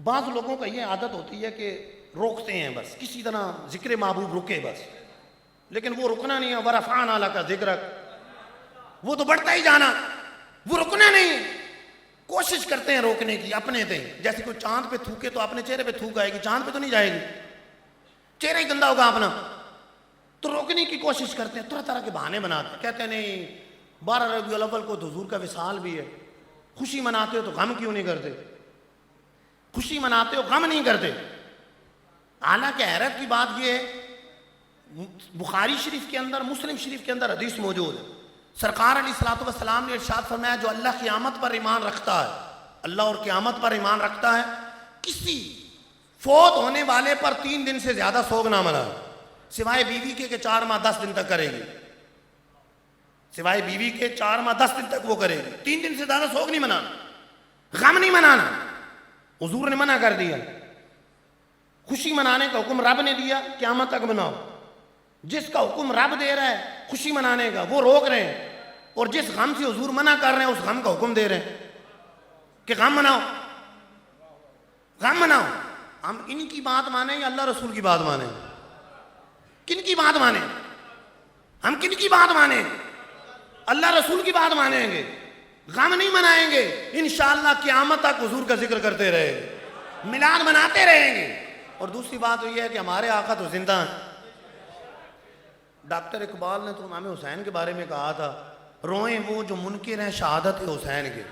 بعض لوگوں کا یہ عادت ہوتی ہے کہ روکتے ہیں بس، کسی طرح ذکر محبوب رکے بس، لیکن وہ رکنا نہیں ہے. ورفعنا لک ذکرک، وہ تو بڑھتا ہی جانا، وہ رکنا نہیں. کوشش کرتے ہیں روکنے کی اپنے دیں. جیسے کوئی چاند پہ تھوکے تو اپنے چہرے پہ تھوک آئے گی، چاند پہ تو نہیں جائے گی، چہرہ ہی گندا ہوگا اپنا. تو روکنے کی کوشش کرتے ہیں، طرح طرح کے بہانے بناتے ہیں. کہتے ہیں نہیں 12 ربیع الاول کو تو حضور کا وصال بھی ہے. خوشی مناتے ہو تو غم کیوں نہیں کرتے؟ خوشی مناتے ہو غم نہیں کرتے. حالانکہ حیرت کی بات یہ ہے، بخاری شریف کے اندر، مسلم شریف کے اندر حدیث موجود ہے. سرکار علیہ الصلوۃ والسلام نے ارشاد فرمایا جو اللہ قیامت پر ایمان رکھتا ہے، اللہ اور قیامت پر ایمان رکھتا ہے، کسی فوت ہونے والے پر 3 دن سے زیادہ سوگ نہ منائے، سوائے بیوی کے کہ 4 ماہ 10 دن تک کرے گی. سوائے بیوی کے 4 ماہ 10 دن تک وہ کرے گی. 3 دن سے زیادہ سوگ نہیں منانا، غم نہیں منانا. حضور نے منع کر دیا. خوشی منانے کا حکم رب نے دیا، قیامت تک مناؤ. جس کا حکم رب دے رہا ہے خوشی منانے کا وہ روک رہے ہیں، اور جس غم سے حضور منع کر رہے ہیں اس غم کا حکم دے رہے ہیں کہ غم مناؤ، غم مناؤ. ہم ان کی بات مانیں یا اللہ رسول کی بات مانیں؟ کن کی بات مانیں؟ ہم کن کی بات مانیں؟ اللہ رسول کی بات مانیں گے. غم نہیں منائیں گے. انشاءاللہ قیامت تک حضور کا ذکر کرتے رہیں گے، میلاد مناتے رہیں گے. اور دوسری بات یہ ہے کہ ہمارے آقا تو زندہ ہیں. ڈاکٹر اقبال نے تو امام حسین کے بارے میں کہا تھا، روئیں وہ جو منکر ہیں شہادت حسین کے،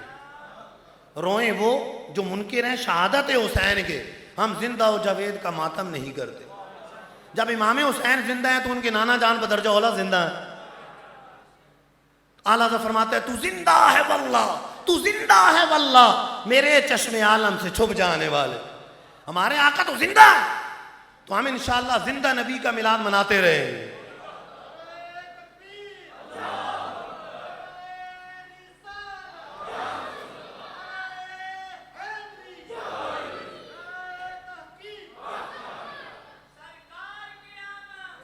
روئیں وہ جو منکر ہیں شہادت حسین کے، ہم زندہ و جاوید کا ماتم نہیں کرتے. جب امام حسین زندہ ہیں تو ان کے نانا جان بدرجہ اولا زندہ ہیں. اعلیٰ حضرت فرماتا ہے تو زندہ ہے واللہ، تو زندہ ہے واللہ میرے چشم عالم سے چھپ جانے والے. ہمارے آقا تو زندہ ہے، تو ہم انشاءاللہ زندہ نبی کا میلاد مناتے رہیں گے.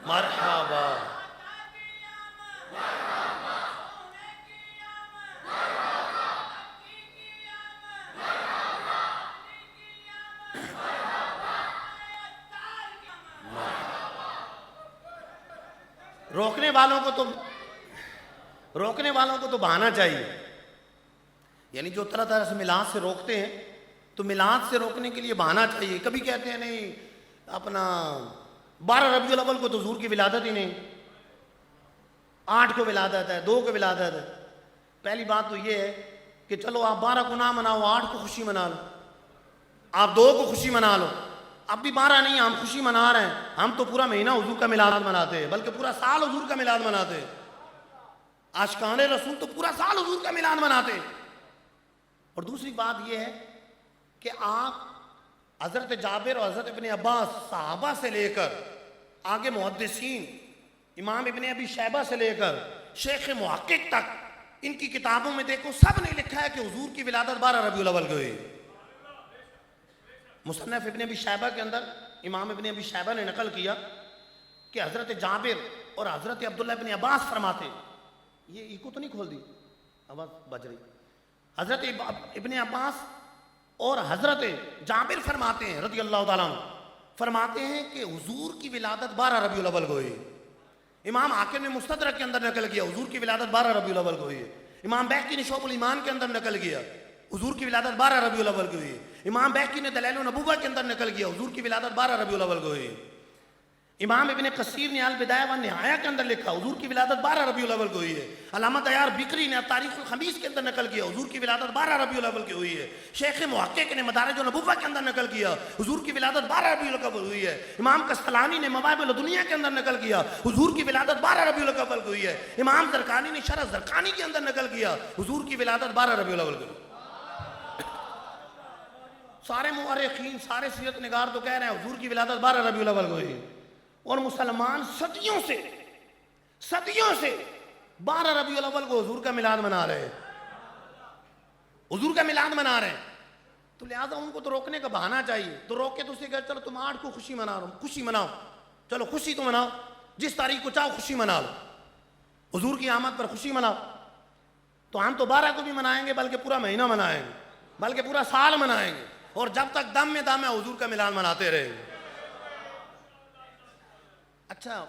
مرحبا. روکنے والوں کو تو بہانا چاہیے. یعنی جو طرح طرح سے میلاد سے روکتے ہیں تو میلاد سے روکنے کے لیے بہانا چاہیے. کبھی کہتے ہیں نہیں اپنا 12 ربیع الاول کو تو حضور کی ولادت ہی نہیں، 8 کو ولادت ہے، 2 کو ولادت ہے. پہلی بات تو یہ ہے کہ چلو آپ 12 کو نہ مناؤ، 8 کو خوشی منا لو، آپ 2 کو خوشی منا لو. اب بھی 12 نہیں، ہم خوشی منا رہے ہیں. ہم تو پورا مہینہ حضور کا میلاد مناتے ہیں، بلکہ پورا سال حضور کا میلاد مناتے ہیں. عاشقان رسول تو پورا سال حضور کا میلاد مناتے ہیں. اور دوسری بات یہ ہے کہ آپ حضرت جابر اور حضرت ابن عباس، صحابہ سے لے کر آگے محدثین، امام ابن ابی شیبہ سے لے کر شیخ محقق تک، ان کی کتابوں میں دیکھو سب نے لکھا ہے کہ حضور کی ولادت 12 ربیع الاول کو ہوئی. مصنف ابن ابی شیبہ کے اندر امام ابن ابی شیبہ نے نقل کیا کہ حضرت جابر اور حضرت عبداللہ ابن عباس فرماتے، یہ ایکو تو نہیں کھول دی، آواز بج رہی. حضرت ابن عباس اور حضرت جابر فرماتے ہیں رضی اللہ تعالیٰ عنہ، فرماتے ہیں کہ حضور کی ولادت 12 ربیع الاول کو ہوئی. امام حاکم نے مستدرک کے اندر نقل کیا حضور کی ولادت 12 ربیع الاول کو ہوئی ہے. امام بیہقی نے شعب الایمان کے اندر نقل کیا حضور کی ولادت 12 ربیع الاول کو ہوئی ہے. امام بیہقی نے دلائل النبوہ کے اندر نقل کیا حضور کی ولادت 12 ربیع الاول کو ہوئی ہے. امام ابن کثیر نے البدایہ والنہایہ کے اندر لکھا حضور کی ولادت 12 ربیع الاول کو ہوئی ہے. علامہ طیار بکری نے تاریخ الخمیس کے اندر نقل کیا حضور کی ولادت 12 ربیع الاول کی ہوئی ہے. شیخ محقق نے مدارج النبوہ کے اندر نقل کیا حضور کی ولادت 12 ربیع الاول ہوئی ہے. امام قسطلانی نے مواہب الدنیا کے اندر نقل کیا حضور کی ولادت 12 ربیع الاول کو ہوئی ہے. امام زرقانی نے شرح زرقانی کے اندر نقل کیا حضور کی ولادت 12 ربیع الاول کو. سارے مورخین، سارے سیرت نگار تو کہہ رہے ہیں حضور کی ولادت 12 ربیع الاول کو ہوئی ہے. اور مسلمان صدیوں سے 12 ربیع الاول کو حضور کا میلاد منا رہے ہیں، حضور کا میلاد منا رہے ہیں. تو لہٰذا ان کو تو روکنے کا بہانہ چاہیے. تو روک کے تو اسے کہتے چلو تم 8 کو خوشی منا رہو، خوشی مناؤ، چلو خوشی تو مناؤ، جس تاریخ کو چاہو خوشی منا لو، حضور کی آمد پر خوشی مناؤ. تو ہم تو 12 کو بھی منائیں گے، بلکہ پورا مہینہ منائیں گے، بلکہ پورا سال منائیں گے. اور جب تک دم میں دم ہے حضور کا میلاد مناتے رہیں گے. اچھا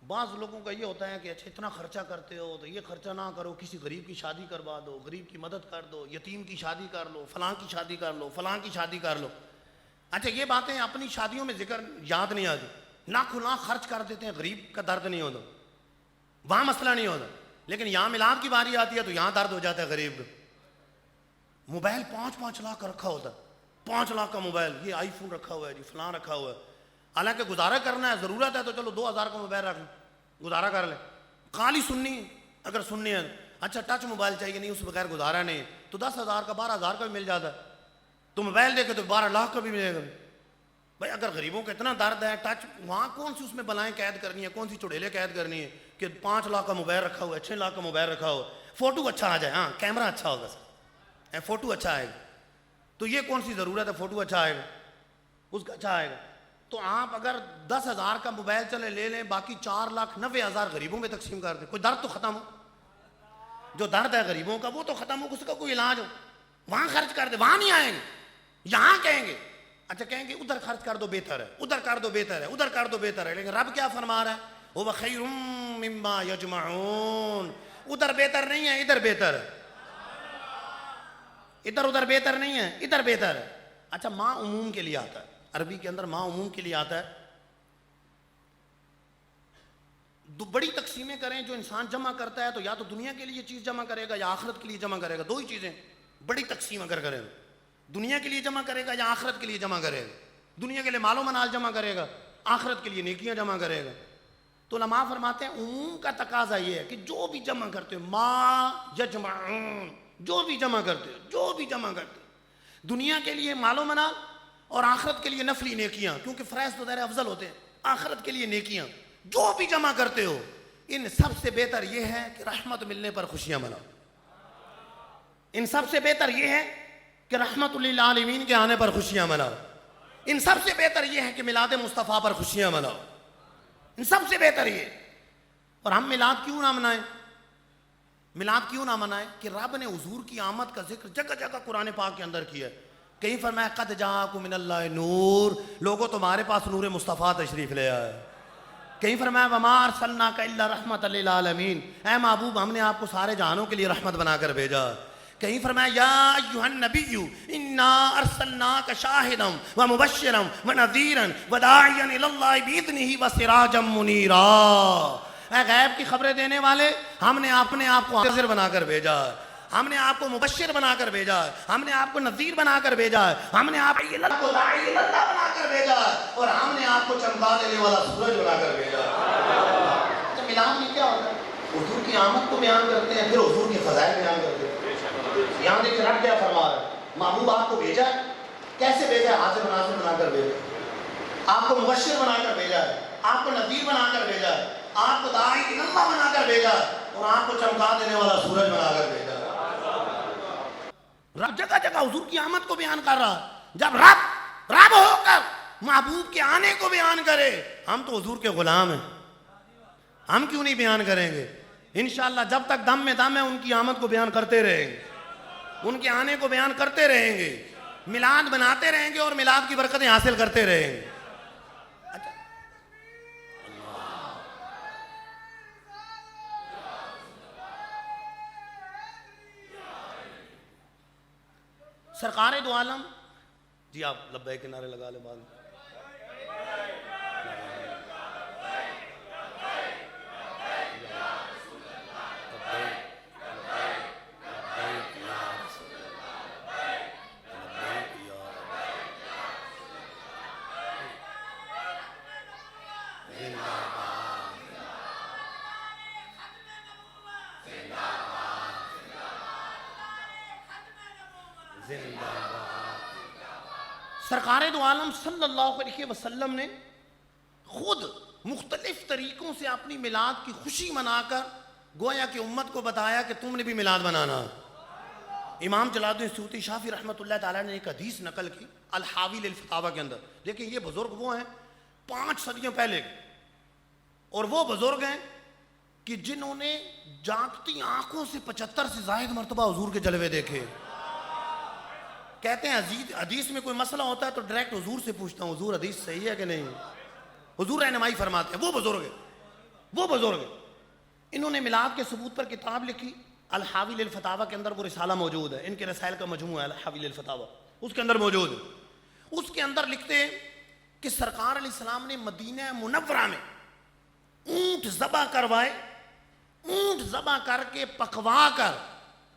بعض لوگوں کا یہ ہوتا ہے کہ اچھا اتنا خرچہ کرتے ہو تو یہ خرچہ نہ کرو, کسی غریب کی شادی کروا دو, غریب کی مدد کر دو, یتیم کی شادی کر لو, فلاں کی شادی کر لو, فلاں کی شادی کر لو. اچھا یہ باتیں اپنی شادیوں میں ذکر یاد نہیں آتی, لاکھوں لاکھ خرچ کر دیتے ہیں, غریب کا درد نہیں ہوتا, وہاں مسئلہ نہیں ہوتا. لیکن یہاں میلاد کی باری آتی ہے تو یہاں درد ہو جاتا ہے غریب کا. موبائل 5-5 لاکھ کا رکھا ہوتا ہے, 5 لاکھ کا موبائل, یہ آئی فون رکھا ہوا ہے جی, فلاں رکھا ہوا ہے. حالانکہ گزارا کرنا ہے, ضرورت ہے تو چلو 2000 کا موبائل رکھ لیں, گزارا کر لیں. خالی سننی اگر سننی ہے, اچھا ٹچ موبائل چاہیے نہیں, اس بغیر گزارا نہیں, تو 10,000 کا 12,000 کا بھی مل جاتا ہے. تو موبائل دیکھے تو 12 لاکھ کا بھی ملے گا. بھائی اگر غریبوں کا اتنا درد ہے, ٹچ وہاں کون سی اس میں بلائیں قید کرنی ہے, کون سی چڑیلیں قید کرنی ہے کہ 5 لاکھ کا موبائل رکھا ہوا ہے, 6 لاکھ کا موبائل رکھا ہوا, فوٹو اچھا آ جائے, ہاں کیمرہ اچھا ہوگا سر, فوٹو اچھا آئے گا, تو یہ کون سی ضرورت ہے, فوٹو اچھا آئے گا, اس کا اچھا آئے گا. تو آپ اگر 10,000 کا موبائل چلے لے لیں, باقی 4,90,000 غریبوں میں تقسیم کر دیں, کوئی درد تو ختم ہو, جو درد ہے غریبوں کا وہ تو ختم ہو, اس کا کوئی علاج ہو, وہاں خرچ کر دیں. وہاں نہیں آئیں گے, یہاں کہیں گے, اچھا کہیں گے ادھر خرچ کر دو بہتر ہے, ادھر کر دو بہتر ہے, ادھر کر دو بہتر ہے. لیکن رب کیا فرما رہا ہے, وہ خیر مما یجمعون, ادھر بہتر نہیں ہے, ادھر بہتر ہے, ادھر ادھر بہتر نہیں ہے, ادھر بہتر ہے. اچھا ماں عموم کے لیے آتا ہے, عربی کے اندر ماں عموم کے لیے آتا ہے. بڑی تقسیمیں کریں, جو انسان جمع کرتا ہے تو یا تو دنیا کے لیے چیز جمع کرے گا یا آخرت کے لیے جمع کرے گا, دو ہی چیزیں. بڑی تقسیم اگر کرے گا, دنیا کے لیے جمع کرے گا یا آخرت کے لیے جمع کرے گا. دنیا کے لیے مال و منال جمع کرے گا, آخرت کے لیے نیکیاں جمع کرے گا. تو علماء فرماتے ہیں عموم کا تقاضا یہ ہے کہ جو بھی جمع کرتے ہو, ما یجمعون, جو بھی جمع کرتے ہو, جو بھی جمع کرتے ہو, دنیا کے لیے مال و منال اور آخرت کے لیے نفلی نیکیاں, کیونکہ فرائض وغیرہ افضل ہوتے ہیں, آخرت کے لیے نیکیاں, جو بھی جمع کرتے ہو, ان سب سے بہتر یہ ہے کہ رحمت ملنے پر خوشیاں مناؤ. ان سب سے بہتر یہ ہے کہ رحمت للعالمین کے آنے پر خوشیاں مناؤ. ان سب سے بہتر یہ ہے کہ میلاد مصطفیٰ پر خوشیاں مناؤ. ان سب سے بہتر یہ. اور ہم میلاد کیوں نہ منائیں, میلاد کیوں نہ منائیں کہ رب نے حضور کی آمد کا ذکر جگہ جگہ قرآن پاک کے اندر کیا ہے. کہیں فرمایا قد جاءکم من اللہ نور, لوگوں تمہارے پاس نور مصطفیٰ تشریف لے آئے. کہیں فرمایا وما ارسلناک الا رحمۃ للعالمین, اے محبوب ہم نے آپ کو سارے جہانوں کے لیے رحمت بنا کر بھیجا. کہیں فرمایا یا ایھا النبی انا ارسلناک شاہدا ومبشرا ونذیرا وداعیا الی اللہ باذنہ وسراجا منیرا. اے غیب کی خبریں دینے والے, ہم نے اپنے آپ کو حاضر بنا کر بھیجا, ہم نے آپ کو مبشر بنا کر بھیجا ہے, ہم نے آپ کو نذیر بنا کر بھیجا ہے, ہم نے آپ کو داعی اللہ بنا کر بھیجا ہے, اور ہم نے آپ کو چمکا دینے والا سورج بنا کر بھیجا ہے. تو میلاد میں کیا ہوتا ہے, حضور کی آمد کو بیان کرتے ہیں, پھر حضور کے فضائل بیان کرتے ہیں. یہاں دیکھیں رب کیا فرما رہا ہے, محبوب آپ کو بھیجا ہے, کیسے بھیجا ہے, حاضر مناظر بنا کر بھیجا ہے, آپ کو مبشر بنا کر بھیجا ہے, آپ کو نذیر بنا کر بھیجا ہے, آپ کو داعی اللہ بنا کر بھیجا ہے, اور آپ کو چمکا دینے والا سورج بنا کر بھیجا ہے. رب جگہ جگہ حضور کی آمد کو بیان کر رہا ہے. جب رب ہو کر محبوب کے آنے کو بیان کرے, ہم تو حضور کے غلام ہیں, ہم کیوں نہیں بیان کریں گے. انشاءاللہ جب تک دم میں دم ہے ان کی آمد کو بیان کرتے رہیں گے, ان کے آنے کو بیان کرتے رہیں گے, میلاد بناتے رہیں گے اور میلاد کی برکتیں حاصل کرتے رہیں گے. سرکار دو عالم, جی آپ لبیک کے نعرے لگا لیں بعد میں. سرکار دو عالم صلی اللہ علیہ وسلم نے خود مختلف طریقوں سے اپنی میلاد کی خوشی منا کر گویا کہ امت کو بتایا کہ تم نے بھی میلاد منانا. امام جلال الدین سیوطی شافعی رحمۃ اللہ تعالیٰ نے ایک حدیث نقل کی الحاوی للفتاوی کے اندر. دیکھیں یہ بزرگ وہ ہیں 5 صدیوں پہلے, اور وہ بزرگ ہیں کہ جنہوں نے جاگتی آنکھوں سے 75 سے زائد مرتبہ حضور کے جلوے دیکھے. کہتے ہیں حدیث میں کوئی مسئلہ ہوتا ہے تو ڈائریکٹ حضور سے پوچھتا ہوں، حضور حدیث صحیح ہے کہ نہیں؟ حضور رہنمائی فرماتے ہیں. وہ بزرگ انہوں نے میلاد کے ثبوت پر کتاب لکھی، الحاوی للفتاوی کے اندر وہ رسالہ موجود ہے، ان کے رسائل کا مجموعہ ہے الحاوی للفتاوی، اس کے اندر موجود ہے. اس کے اندر لکھتے ہیں کہ سرکار علیہ السلام نے مدینہ منورہ میں اونٹ ذبح کروائے، اونٹ ذبح کر کے پکوا کر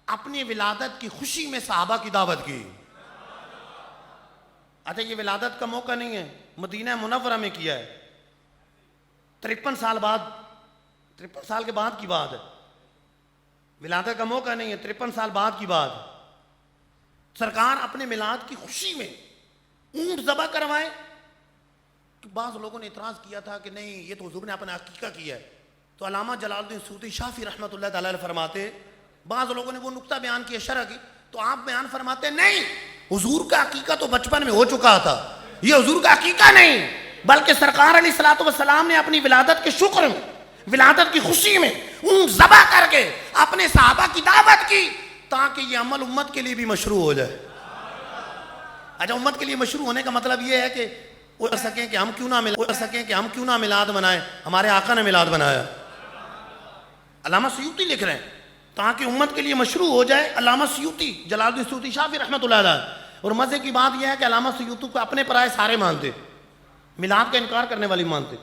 اپنی ولادت کی خوشی میں صحابہ کی دعوت کی. اچھا یہ ولادت کا موقع نہیں ہے، مدینہ منورہ میں کیا ہے، 53 سال بعد، 53 سال کے بعد کی بات ہے، ولادت کا موقع نہیں ہے، 53 سال بعد کی بات. سرکار اپنے میلاد کی خوشی میں اونٹ ذبح کروائے. بعض لوگوں نے اعتراض کیا تھا کہ نہیں یہ تو حضور نے اپنا عقیقہ کیا ہے. تو علامہ جلال الدین سیوطی شافعی رحمۃ اللہ تعالی علیہ فرماتے، بعض لوگوں نے وہ نقطہ بیان کیا شرح کی، تو آپ بیان فرماتے نہیں، حضور کا عقیقہ تو بچپن میں ہو چکا تھا، یہ حضور کا عقیقہ نہیں، بلکہ سرکار علیہ الصلوۃ والسلام نے اپنی ولادت کے شکر میں، ولادت کی خوشی میں اونٹ ذبح کر کے اپنے صحابہ کی دعوت کی تاکہ یہ عمل امت کے لیے بھی مشروع ہو جائے. اچھا امت کے لیے مشروع ہونے کا مطلب یہ ہے کہ وہ کر سکیں کہ ہم کیوں نہ میلاد منائیں، ہمارے آقا نے میلاد بنایا. علامہ سیوطی لکھ رہے ہیں تاکہ امت کے لیے مشروع ہو جائے. علامہ سیوطی جلال الدین سیوطی شافعی رحمۃ اللہ علیہ. اور مزے کی بات یہ ہے کہ علامہ سیوطی کو اپنے پرائے سارے مانتے، میلاد کا انکار کرنے والی مانتے،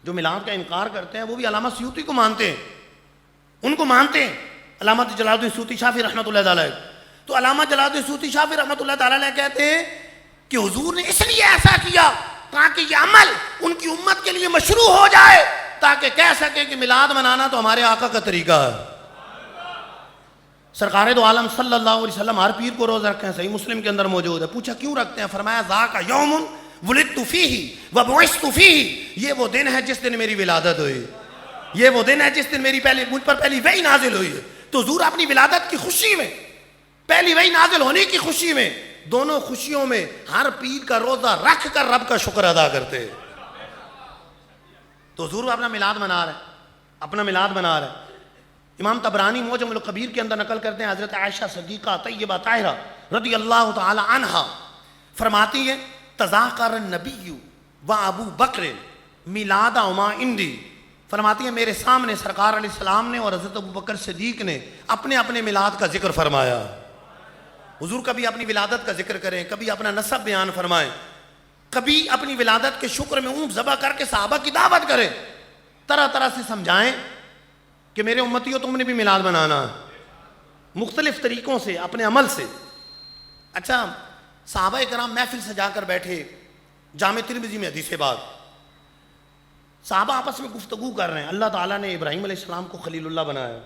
جو میلاد کا انکار کرتے ہیں وہ بھی علامہ سیوطی کو مانتے ہیں، ان کو مانتے ہیں علامہ جلال الدین سیوطی شافعی رحمۃ اللہ علیہ. تو علامہ جلال الدین سیوطی شافعی رحمۃ اللہ تعالی علیہ کہتے ہیں کہ حضور نے اس لیے ایسا کیا تاکہ یہ عمل ان کی امت کے لیے مشروع ہو جائے، تاکہ کہہ سکے کہ میلاد منانا تو ہمارے آقا کا طریقہ ہے. سرکار دو عالم صلی اللہ علیہ وسلم ہر پیر کو روزہ رکھتے ہیں، صحیح مسلم کے اندر موجود ہے. پوچھا کیوں رکھتے ہیں؟ فرمایا ذاک یوم ولدت فیہ وبعثت فیہ، یہ وہ دن ہے جس دن میری ولادت ہوئی، یہ وہ دن ہے جس دن مجھ پر پہلی وحی نازل ہوئی ہے. تو حضور اپنی ولادت کی خوشی میں، پہلی وحی نازل ہونے کی خوشی میں، دونوں خوشیوں میں ہر پیر کا روزہ رکھ کر رب کا شکر ادا کرتے. تو حضور اپنا میلاد منا رہے ہیں. امام طبرانی معجم الکبیر کے اندر نقل کرتے ہیں حضرت عائشہ صدیقہ طیبہ طاہرہ رضی اللہ تعالی عنہا فرماتی ہے تذاکر النبی و ابو بکر میلادہما عندی. فرماتی ہے میرے سامنے سرکار علیہ السلام نے اور حضرت ابو بکر صدیق نے اپنے اپنے میلاد کا ذکر فرمایا. حضور کبھی اپنی ولادت کا ذکر کریں، کبھی اپنا نسب بیان فرمائیں، کبھی اپنی ولادت کے شکر میں اونٹ ذبح کر کے صحابہ کی دعوت کریں، طرح طرح سے سمجھائیں کہ میرے امتیوں تم نے بھی میلاد منانا ہے، مختلف طریقوں سے اپنے عمل سے. اچھا صحابہ کرام محفل سجا کر بیٹھے، جامع ترمذی میں حدیث بات، صحابہ آپس میں گفتگو کر رہے ہیں. اللہ تعالیٰ نے ابراہیم علیہ السلام کو خلیل اللہ بنایا،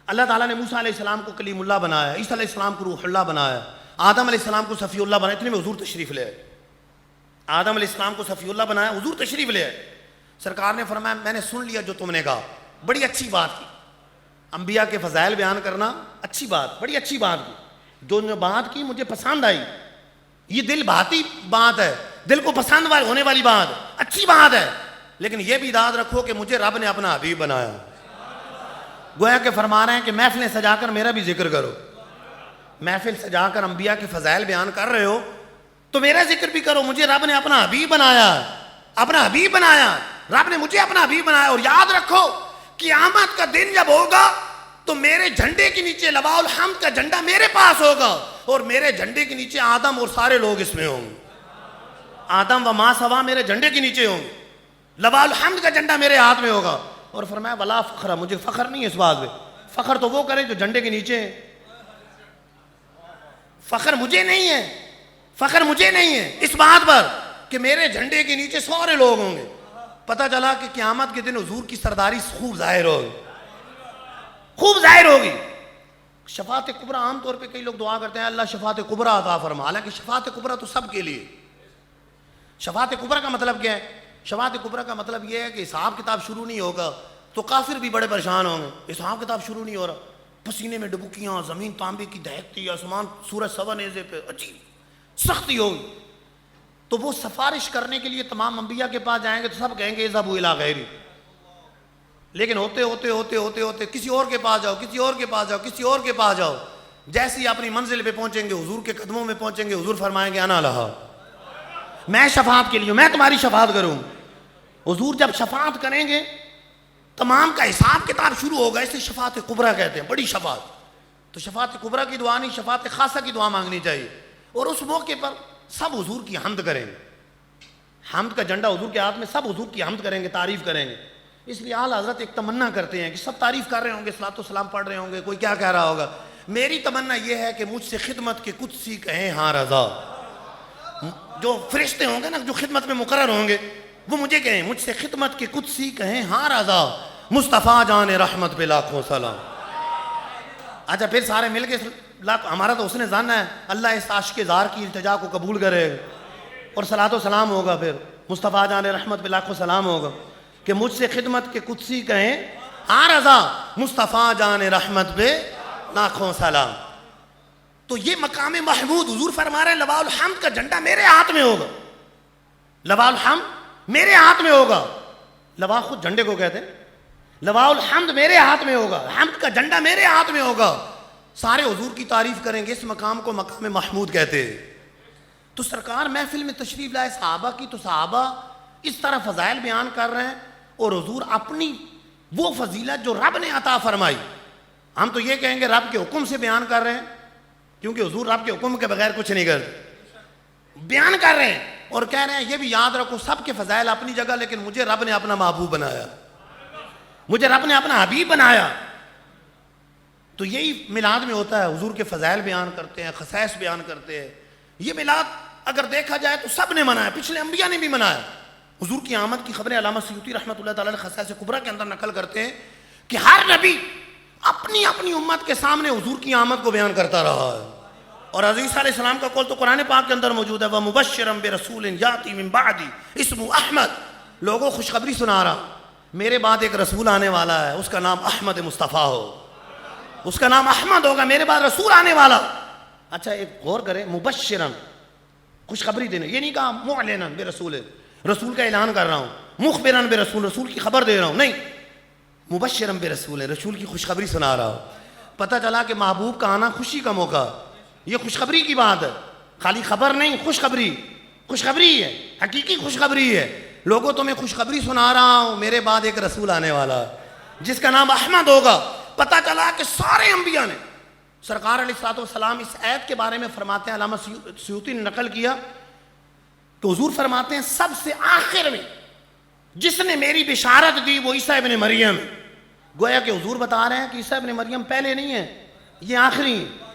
اللہ تعالیٰ نے موسیٰ علیہ السلام کو کلیم اللہ بنایا، عیسیٰ علیہ السلام کو روح اللہ بنایا، آدم علیہ السلام کو صفی اللہ بنایا. اتنے میں حضور تشریف لے آئے. آدم علیہ السلام کو صفی اللہ بنایا، حضور تشریف لے آئے. سرکار نے فرمایا میں نے سن لیا جو تم نے کہا، بڑی اچھی بات کی. انبیاء کے فضائل بیان کرنا اچھی بات، بڑی اچھی بات کی. جو بات کی مجھے پسند آئی، یہ دل بھاتی بات ہے، دل کو پسند ہونے والی بات، اچھی بات ہے. لیکن یہ بھی یاد رکھو کہ مجھے رب نے اپنا حبیب بنایا. گویا کہ فرما رہے ہیں کہ محفلیں سجا کر میرا بھی ذکر کرو، محفل سجا کر انبیاء کے فضائل بیان کر رہے ہو تو میرا ذکر بھی کرو. مجھے رب نے اپنا حبیب بنایا، اپنا حبیب بنایا، رب نے مجھے اپنا حبیب بنایا. اور یاد رکھو قیامت کا دن جب ہوگا تو میرے جھنڈے کے نیچے لواء الحمد کا جھنڈا میرے پاس ہوگا، اور میرے جھنڈے کے نیچے آدم اور سارے لوگ اس میں ہوں گے. آدم و ما سوا میرے جھنڈے کے نیچے ہوں گے، لواء الحمد کا جھنڈا میرے ہاتھ میں ہوگا. اور فرمایا ولا فخر، مجھے فخر نہیں ہے اس بات پہ، فخر تو وہ کرے جو جھنڈے کے نیچے ہے، فخر مجھے نہیں ہے، فخر مجھے نہیں ہے اس بات پر کہ میرے جھنڈے کے نیچے سارے لوگ ہوں گے. پتہ چلا کہ قیامت کے دن حضور کی سرداری خوب ظاہر ہوگی، خوب ظاہر ہوگی. شفاعت کبریٰ عام طور پہ کئی لوگ دعا کرتے ہیں اللہ شفاعت کبریٰ عطا فرما، حالانکہ شفاعت کبریٰ تو سب کے لیے. شفاعت کبریٰ کا مطلب کیا ہے؟ شفاعت کبریٰ کا مطلب یہ ہے کہ حساب کتاب شروع نہیں ہوگا تو کافر بھی بڑے پریشان ہوں گے. حساب کتاب شروع نہیں ہو رہا، پسینے میں ڈبکیاں، زمین تانبے کی دہکتی، آسمان سورج سوا نیزے پہ، عجیب سختی ہوگی. تو وہ سفارش کرنے کے لیے تمام انبیاء کے پاس جائیں گے تو سب کہیں گے اذهبوا الی غیری. لیکن ہوتے ہوتے ہوتے ہوتے ہوتے کسی اور کے پاس جاؤ، کسی اور کے پاس جاؤ، کسی اور کے پاس جاؤ. جیسے ہی اپنی منزل پہ پہنچیں گے حضور کے قدموں میں پہنچیں گے, حضور فرمائیں گے انا لہا, میں شفاعت کے لیے, میں تمہاری شفاعت کروں. حضور جب شفاعت کریں گے تمام کا حساب کتاب شروع ہوگا. اسے شفاعت کبریٰ کہتے ہیں, بڑی شفاعت. تو شفاعت کبریٰ کی دعا نہیں, شفاعت خاصہ کی دعا مانگنی چاہیے. اور اس موقع پر سب حضور کی حمد کریں گے. حمد کا جھنڈا حضور کے ہاتھ میں, سب حضور کی حمد کریں گے, تعریف کریں گے. اس لیے اعلیٰ حضرت ایک تمنا کرتے ہیں کہ سب تعریف کر رہے ہوں گے, صلاۃ و سلام پڑھ رہے ہوں گے, کوئی کیا کہہ رہا ہوگا. میری تمنا یہ ہے کہ مجھ سے خدمت کے قدسی کہیں ہاں رضا. جو فرشتے ہوں گے نا, جو خدمت میں مقرر ہوں گے, وہ مجھے کہیں مجھ سے خدمت کے قدسی کہیں ہاں رضا. مصطفیٰ جان رحمت پہ لاکھوں سلام. اچھا پھر سارے مل کے, ہمارا تو اس نے جاننا ہے, اللہ اس عاشق زار کی التجا کو قبول کرے, اور صلاۃ و سلام ہوگا. پھر مصطفیٰ جان رحمت پہ لاکھوں سلام ہوگا کہ مجھ سے خدمت کے قدسی کہیں ہاں رضا. مصطفیٰ جان رحمت پہ لاکھوں سلام. تو یہ مقام محمود, حضور فرما رہے ہیں لواء الحمد کا جھنڈا میرے ہاتھ میں ہوگا. لواء الحمد میرے ہاتھ میں ہوگا. لواء خود جھنڈے کو کہتے ہیں. لواء الحمد میرے ہاتھ میں ہوگا, حمد کا جھنڈا میرے ہاتھ میں ہوگا. سارے حضور کی تعریف کریں گے. اس مقام کو مقام محمود کہتے ہیں. تو سرکار محفل میں تشریف لائے صحابہ کی, تو صحابہ اس طرح فضائل بیان کر رہے ہیں, اور حضور اپنی وہ فضیلت جو رب نے عطا فرمائی, ہم تو یہ کہیں گے رب کے حکم سے بیان کر رہے ہیں, کیونکہ حضور رب کے حکم کے بغیر کچھ نہیں کرتے, بیان کر رہے ہیں. اور کہہ رہے ہیں یہ بھی یاد رکھو, سب کے فضائل اپنی جگہ, لیکن مجھے رب نے اپنا محبوب بنایا, مجھے رب نے اپنا حبیب بنایا. تو یہی میلاد میں ہوتا ہے, حضور کے فضائل بیان کرتے ہیں, خصائص بیان کرتے ہیں. یہ میلاد اگر دیکھا جائے تو سب نے منایا, پچھلے انبیاء نے بھی منایا. حضور کی آمد کی خبریں علامہ سیوطی رحمۃ اللہ تعالی خصائص کبریٰ کے اندر نقل کرتے ہیں کہ ہر نبی اپنی اپنی امت کے سامنے حضور کی آمد کو بیان کرتا رہا ہے. اور عزیز علیہ السلام کا قول تو قرآن پاک کے اندر موجود ہے, وَمُبَشِّرًا بِرَسُولٍ يَأْتِي مِن بَعْدِي اسْمُهُ احمد. لوگوں خوشخبری سنا رہا, میرے بعد ایک رسول آنے والا ہے, اس کا نام احمد مصطفیٰ ہو, اس کا نام احمد ہوگا, میرے بعد رسول آنے والا. اچھا ایک غور کریں, مبشرًا خوشخبری دینے, یہ نہیں کہا معلنًا برسول, رسول کا اعلان کر رہا ہوں, مخبراً برسول, رسول کی خبر دے رہا ہوں, نہیں, مبشرًا برسول, رسول کی خوشخبری سنا رہا ہوں. پتہ چلا کہ محبوب کا آنا خوشی کا موقع, یہ خوشخبری کی بات ہے, خالی خبر نہیں, خوشخبری, خوشخبری ہے, حقیقی خوشخبری ہے. لوگوں تمہیں خوشخبری سنا رہا ہوں, میرے بعد ایک رسول آنے والا جس کا نام احمد ہوگا. پتہ چلا کہ سارے انبیاء نے, سرکار علیہ الصلوۃ والسلام اس آیت کے بارے میں فرماتے ہیں, علامہ سیوطی نے نقل کیا تو حضور فرماتے ہیں سب سے آخر میں جس نے میری بشارت دی وہ عیسیٰ ابن مریم. گویا کہ حضور بتا رہے ہیں کہ عیسیٰ ابن مریم پہلے نہیں ہے, یہ آخری ہیں.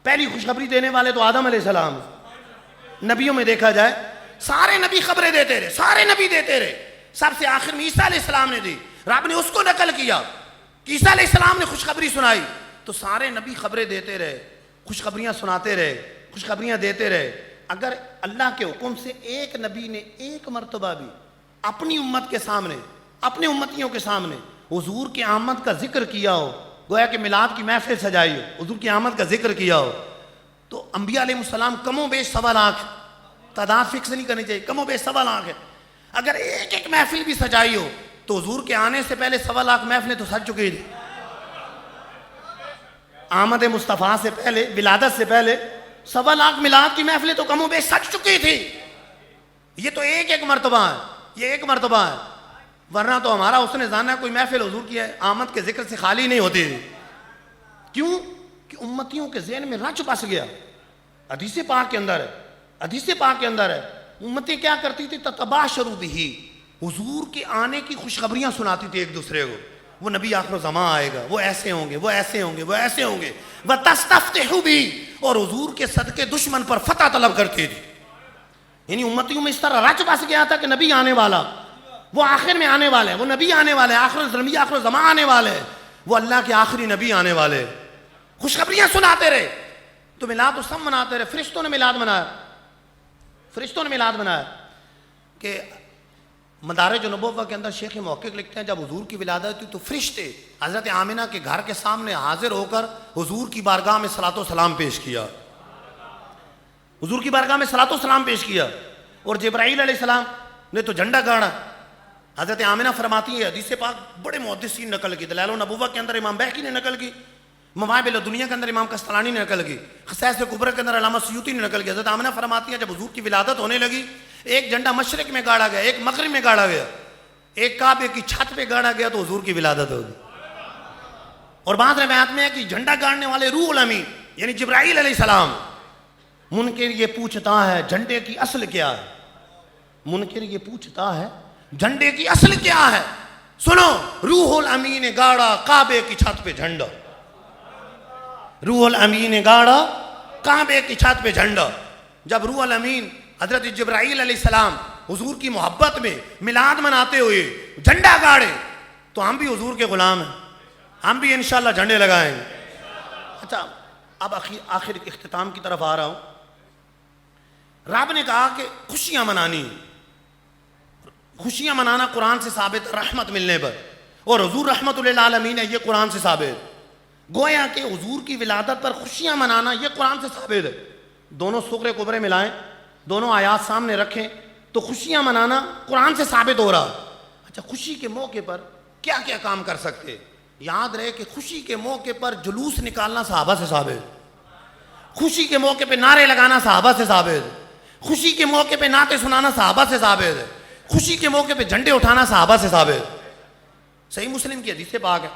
پہلی خوشخبری دینے والے تو آدم علیہ السلام. نبیوں میں دیکھا جائے سارے نبی خبریں دیتے رہے, سارے نبی دیتے رہے, سب سے آخر میں عیسیٰ علیہ السلام نے دی. رب نے اس کو نقل کیا کہ عیسیٰ علیہ السلام نے خوشخبری سنائی, تو سارے نبی خبریں دیتے رہے, خوشخبریاں سناتے رہے, خوشخبریاں دیتے رہے. اگر اللہ کے حکم سے ایک نبی نے ایک مرتبہ بھی اپنی امت کے سامنے, اپنے امتیوں کے سامنے حضور کی آمد کا ذکر کیا ہو, گویا کہ میلاد کی محفل سجائی ہو, حضور کی آمد کا ذکر کیا ہو, تو انبیاء علیہ السلام کم و بیش 1.25 لاکھ, تعداد فکس نہیں کرنی چاہیے, کم و بیش 1.25 لاکھ ہے. اگر ایک ایک محفل بھی سجائی ہو تو حضور کے آنے سے پہلے 1.25 لاکھ محفلیں تو سج چکی تھی. آمد مصطفیٰ سے پہلے, ولادت سے پہلے 1.25 لاکھ میلاد کی محفلیں تو کم و بیش سج چکی تھی. یہ تو ایک ایک مرتبہ ہے, یہ ایک مرتبہ ہے, ورنہ تو ہمارا اس نے جانا کوئی محفل حضور کی آمد کے ذکر سے خالی نہیں ہوتی تھی. کیوں کہ امتیوں کے ذہن میں رچ بس گیا. حدیث پاک کے اندر ہے, حدیث پاک کے اندر ہے, امتیں کیا کرتی تھی, تتباشروا بہ, حضور کے آنے کی خوشخبریاں سناتی تھی ایک دوسرے کو. وہ نبی آخر الزمان آئے گا, وہ ایسے ہوں گے, وہ ایسے ہوں گے, وہ ایسے ہوں گے. وَتَسْتَفْتِحُ بِهِ, اور حضور کے صدقے دشمن پر فتح طلب کرتی تھی. یعنی امتیوں میں اس طرح رچ بس گیا تھا کہ نبی آنے والا, وہ آخر میں آنے والے ہیں, وہ نبی آنے والے ہیں, آخر الزمان آنے والے ہیں, وہ اللہ کے آخری نبی آنے والے. خوشخبریاں سناتے رہے. تو میلاد تو سب مناتے رہے. فرشتوں نے میلاد منایا, فرشتوں نے میلاد منایا. کہ مدارج النبوہ کے اندر شیخ محقق لکھتے ہیں جب حضور کی ولادت ہوئی تو فرشتے حضرت آمنہ کے گھر کے سامنے حاضر ہو کر حضور کی بارگاہ میں صلاۃ و سلام پیش کیا, حضور کی بارگاہ میں صلاۃ و سلام پیش کیا. اور جبرائیل علیہ السلام نے تو جھنڈا گاڑا. حضرت آمنہ فرماتی ہے, حدیث پاک بڑے محدثین نقل کی, دلائل النبوہ کے اندر امام بہقی نے نقل کی, مواہب دنیا کے اندر امام قسطلانی نے نقل کی، خصائص کبریٰ کے اندر علامہ سیوطی نے نقل کیا. حضرت آمنہ فرماتی ہیں جب حضور کی ولادت ہونے لگی، ایک جھنڈا مشرق میں گاڑا گیا، ایک مغرب میں گاڑا گیا، ایک کعبے کی چھت پہ گاڑا گیا تو حضور کی ولادت ہوگی. اور بعض روایات میں ہے کہ جھنڈا گاڑنے والے روح الامین یعنی جبرائیل علیہ السلام، منکر یہ پوچھتا ہے جھنڈے کی اصل کیا ہے، منکر یہ پوچھتا ہے جھنڈے کی اصل کیا ہے. سنو، روح الامین نے گاڑا کعبے کی چھت پہ جھنڈا، روح الامین نے گاڑا کعبے کی چھت پہ جھنڈا. جب روح الامین حضرت جبرائیل علیہ السلام حضور کی محبت میں میلاد مناتے ہوئے جھنڈا گاڑے تو ہم بھی حضور کے غلام ہیں، ہم بھی انشاءاللہ جھنڈے لگائیں گے. اچھا اب آخر اختتام کی طرف آ رہا ہوں. رب نے کہا کہ خوشیاں منانی، خوشیاں منانا قرآن سے ثابت رحمت ملنے پر، اور حضور رحمت للعالمین ہے، یہ قرآن سے ثابت. گویا کہ حضور کی ولادت پر خوشیاں منانا یہ قرآن سے ثابت ہے. دونوں سغرے کبرے ملائیں، دونوں آیات سامنے رکھیں تو خوشیاں منانا قرآن سے ثابت ہو رہا. اچھا خوشی کے موقع پر کیا کیا کام کر سکتے؟ یاد رہے کہ خوشی کے موقع پر جلوس نکالنا صحابہ سے ثابت، خوشی کے موقع پہ نعرے لگانا صحابہ سے ثابت، خوشی کے موقع پہ نعتیں سنانا صحابہ سے ثابت ہے، خوشی کے موقع پہ جھنڈے اٹھانا صحابہ سے ثابت. صحیح مسلم کی حدیث پاک ہے،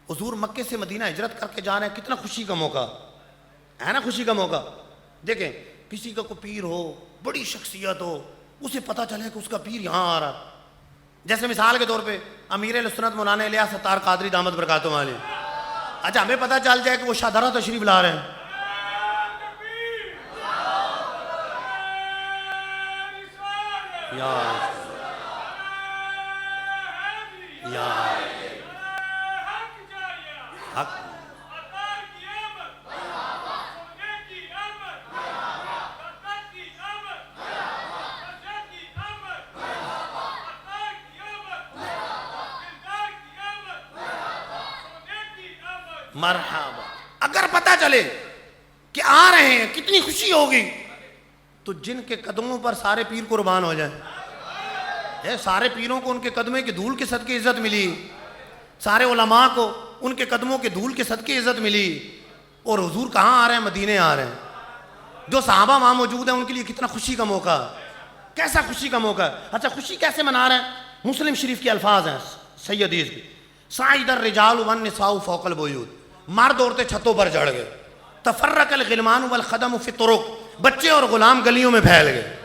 حضور مکے سے مدینہ ہجرت کر کے جا رہے ہیں، کتنا خوشی کا موقع ہے نا، خوشی کا موقع. دیکھیں کسی کا کوئی پیر ہو، بڑی شخصیت ہو، اسے پتہ چلے کہ اس کا پیر یہاں آ رہا، جیسے مثال کے طور پہ امیر اہل سنت مولانا الیاس ستار قادری دامت برکاتہم علیہ. اچھا ہمیں پتہ چل جائے کہ وہ شاہدرہ تشریف لا رہے ہیں، حق مرحبا. اگر پتہ چلے کہ آ رہے ہیں کتنی خوشی ہوگی، تو جن کے قدموں پر سارے پیر قربان ہو جائیں. سارے پیروں کو ان کے قدمے کے دھول کے صدقے عزت ملی، سارے علماء کو ان کے قدموں کے دھول کے صدقے عزت ملی. اور حضور کہاں آ رہے ہیں؟ مدینے آ رہے ہیں. جو صحابہ وہاں موجود ہیں ان کے لیے کتنا خوشی کا موقع، کیسا خوشی کا موقع. اچھا خوشی کیسے منا رہے ہیں؟ مسلم شریف کے الفاظ ہیں صحیح حدیث کی، صعد الرجال والنساء فوق البیوت، مرد عورتیں چھتوں پر چڑھ گئے، تفرق الغلمان والخدم فی الطرق، بچے اور غلام گلیوں میں پھیل گئے،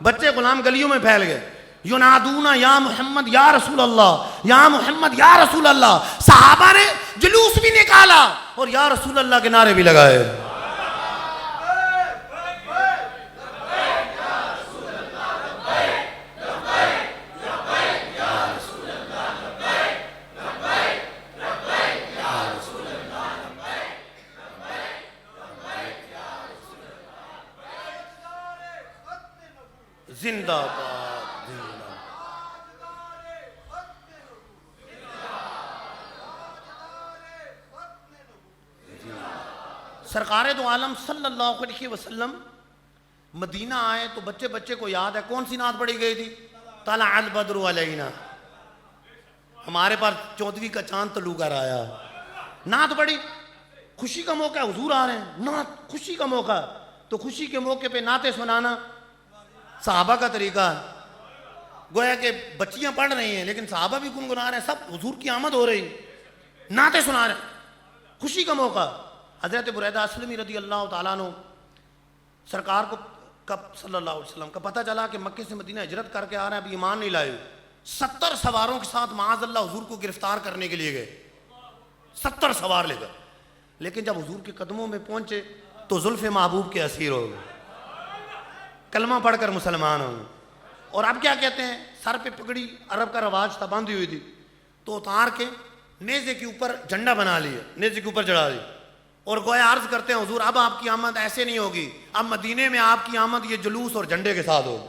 بچے غلام گلیوں میں پھیل گئے. ینادون یا محمد یا رسول اللہ، یا محمد یا رسول اللہ. صحابہ نے جلوس بھی نکالا اور یا رسول اللہ کے نعرے بھی لگائے. زندہ باد، سرکار دو عالم صلی اللہ علیہ وسلم مدینہ آئے تو بچے بچے کو یاد ہے کون سی نعت پڑھی گئی تھی؟ طلع البدر علینا، ہمارے پاس 14ویں کا چاند طلوع کر آیا. نعت پڑھی، خوشی کا موقع ہے، حضور آ رہے ہیں، نعت خوشی کا موقع. تو خوشی کے موقع پہ نعتیں سنانا صحابہ کا طریقہ ہے. گویا کہ بچیاں پڑھ رہی ہیں لیکن صحابہ بھی گنگنا رہے ہیں، سب حضور کی آمد ہو رہی، نعتیں سنا رہے ہیں، خوشی کا موقع. حضرت بریدہ اسلمی رضی اللہ تعالیٰ عنہ سرکار کو کب صلی اللہ علیہ وسلم کا پتہ چلا کہ مکے سے مدینہ ہجرت کر کے آ رہے ہیں، ابھی ایمان نہیں لائے، 70 سواروں کے ساتھ معاذ اللہ حضور کو گرفتار کرنے کے لیے گئے، 70 سوار لے کر. لیکن جب حضور کے قدموں میں پہنچے تو زلف محبوب کے اسیر ہو گئے، کلمہ پڑھ کر مسلمان ہو گئے. اور اب کیا کہتے ہیں، سر پہ پگڑی عرب کا رواج تھا باندھی ہوئی تھی، تو اتار کے نیزے کے اوپر جھنڈا بنا لیا، نیزے کے اوپر چڑھا دی، اور گویا عرض کرتے ہیں حضور اب آپ کی آمد ایسے نہیں ہوگی، اب مدینے میں آپ کی آمد یہ جلوس اور جھنڈے کے ساتھ ہوگی.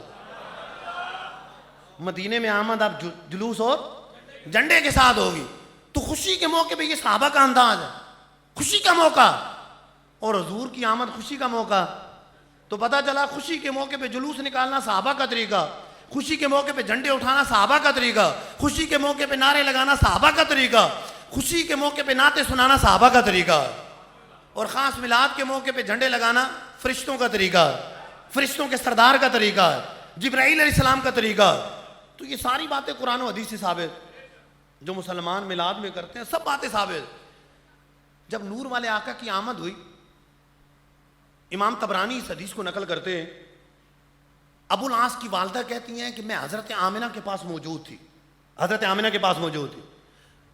مدینے میں آمد اب جلوس اور جھنڈے کے ساتھ ہوگی. تو خوشی کے موقع پہ یہ صحابہ کا انداز ہے، خوشی کا موقع، اور حضور کی آمد خوشی کا موقع. تو پتہ چلا خوشی کے موقع پہ جلوس نکالنا صحابہ کا طریقہ، خوشی کے موقع پہ جھنڈے اٹھانا صحابہ کا طریقہ، خوشی کے موقع پہ نعرے لگانا صحابہ کا طریقہ. خوشی کے موقع پہ نعتیں سنانا صحابہ کا طریقہ ہے، اور خاص میلاد کے موقع پہ جھنڈے لگانا فرشتوں کا طریقہ ہے، فرشتوں کے سردار کا طریقہ ہے، جبرائیل علیہ السلام کا طریقہ ہے۔ تو یہ ساری باتیں قرآن و حدیث سے ثابت، جو مسلمان میلاد میں کرتے ہیں سب باتیں ثابت۔ جب نور والے آقا کی آمد ہوئی، امام طبرانی اس حدیث کو نقل کرتے ہیں، ابو العاص کی والدہ کہتی ہیں کہ میں حضرت آمنہ کے پاس موجود تھی، حضرت آمنہ کے پاس موجود تھی،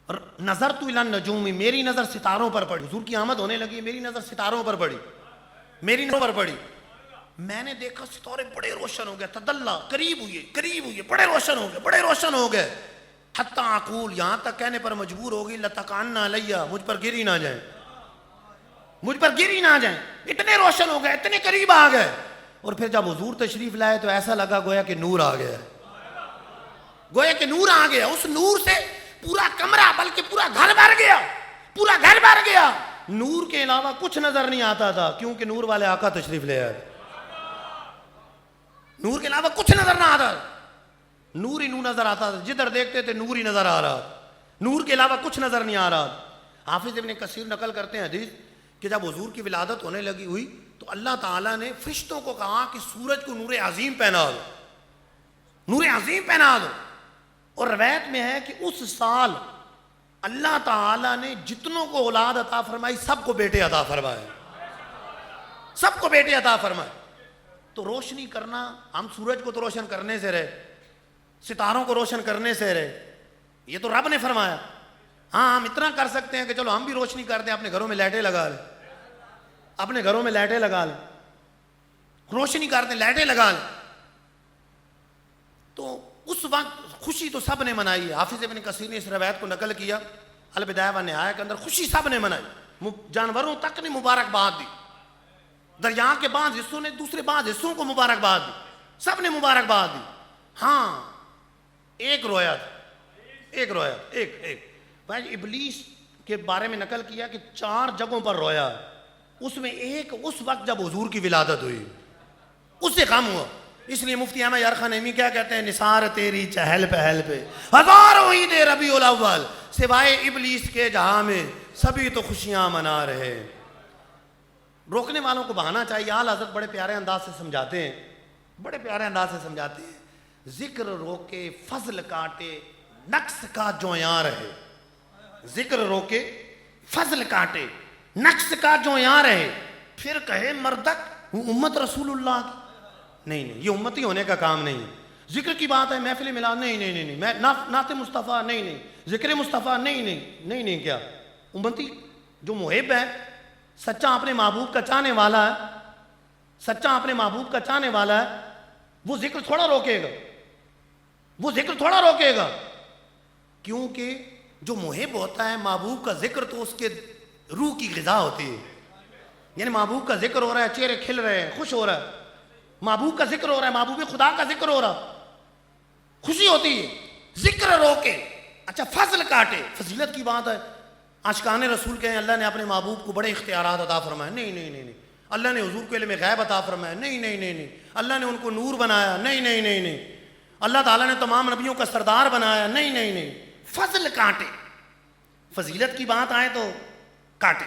اور نظرت الی النجوم، میری نظر ستاروں پر پڑی، حضور کی آمد ہونے لگی، میری نظر ستاروں پر پڑی، میری نظر پر پڑی، میں نے دیکھا ستارے بڑے روشن ہو گئے، تدلا قریب ہوئے، بڑے روشن ہو گئے، حتی اقول، یہاں تک کہنے پر مجبور ہو گئی، لتقعن علیہ، مجھ پر گر ہی نہ جائیں، اتنے روشن ہو گئے، اتنے قریب آ گئے۔ اور پھر جب حضور تشریف لائے تو ایسا لگا گویا کہ نور آ گیا، اس نور سے پورا کمرہ بلکہ پورا گھر بھر گیا، نور کے علاوہ کچھ نظر نہیں آتا تھا، کیونکہ نور والے آقا تشریف لے آئے، نور کے علاوہ کچھ نظر نہ آتا، نور ہی نور نظر آتا تھا، جدھر دیکھتے تھے نور ہی نظر آ رہا، نور کے علاوہ کچھ نظر نہیں آ رہا۔ حافظ ابن کثیر نقل کرتے ہیں حدیث کہ جب حضور کی ولادت ہونے لگی ہوئی تو اللہ تعالیٰ نے فرشتوں کو کہا کہ سورج کو نور عظیم پہنا دو، اور روایت میں ہے کہ اس سال اللہ تعالیٰ نے جتنوں کو اولاد عطا فرمائی سب کو بیٹے عطا فرمائے، تو روشنی کرنا، ہم سورج کو تو روشن کرنے سے رہے، ستاروں کو روشن کرنے سے رہے، یہ تو رب نے فرمایا۔ ہاں ہم اتنا کر سکتے ہیں کہ چلو ہم بھی روشنی کر دیں، اپنے گھروں میں لائٹیں لگا لیں، روشنی کر دیں، لائٹیں لگا لیں۔ تو اس وقت خوشی تو سب نے منائی ہے، حافظ ابن کثیر نے اس روایت کو نقل کیا، البدایہ و نہایہ کے اندر، خوشی سب نے منائی، جانوروں تک نے مبارکباد دی، دریا کے بعض حصوں نے دوسرے بعض حصوں کو مبارکباد دی، سب نے مبارکباد دی۔ ہاں ایک رویا بھائی ابلیس کے بارے میں نقل کیا کہ 4 جگہوں پر رویا، اس میں ایک اس وقت جب حضور کی ولادت ہوئی، اس سے غم ہوا۔ اس لیے مفتی احمد یار خان نعیمی کیا کہتے ہیں، نثار تیری چہل پہل پہ ہزاروں عید ربیع الاول، سوائے ابلیس کے جہاں میں سبھی تو خوشیاں منا رہے۔ روکنے والوں کو بہانا چاہیے۔ اعلیٰ حضرت بڑے پیارے انداز سے سمجھاتے ہیں، ذکر روکے فضل کاٹے نقص کا جویاں رہے، ذکر روکے فضل کاٹے نقص کا جویاں رہے، پھر کہے مردک امت رسول اللہ کی، نہیں یہ امتی ہونے کا کام نہیں ہے۔ ذکر کی بات ہے، محفل میلاد نہیں، میں نعت مصطفیٰ نہیں، ذکر مصطفیٰ نہیں، کیا امتی جو محب ہے، سچا اپنے محبوب کا چاہنے والا ہے، وہ ذکر تھوڑا روکے گا، کیونکہ جو محب ہوتا ہے محبوب کا ذکر تو اس کے روح کی غذا ہوتی ہے، یعنی محبوب کا ذکر ہو رہا ہے، چہرے کھل رہے ہیں، خوش ہو رہا ہے، محبوب کا ذکر ہو رہا ہے، محبوب خدا کا ذکر ہو رہا، خوشی ہوتی ہے۔ ذکر روکے، اچھا فضل کاٹے، فضیلت کی بات ہے، عاشقان رسول کہیں اللہ نے اپنے محبوب کو بڑے اختیارات عطا فرمائے، نہیں، اللہ نے حضور کو علم غیب عطا فرمایا، نہیں، اللہ نے ان کو نور بنایا، نہیں، اللہ تعالیٰ نے تمام نبیوں کا سردار بنایا، نہیں، فضل کاٹے، فضیلت کی بات آئے تو کاٹے،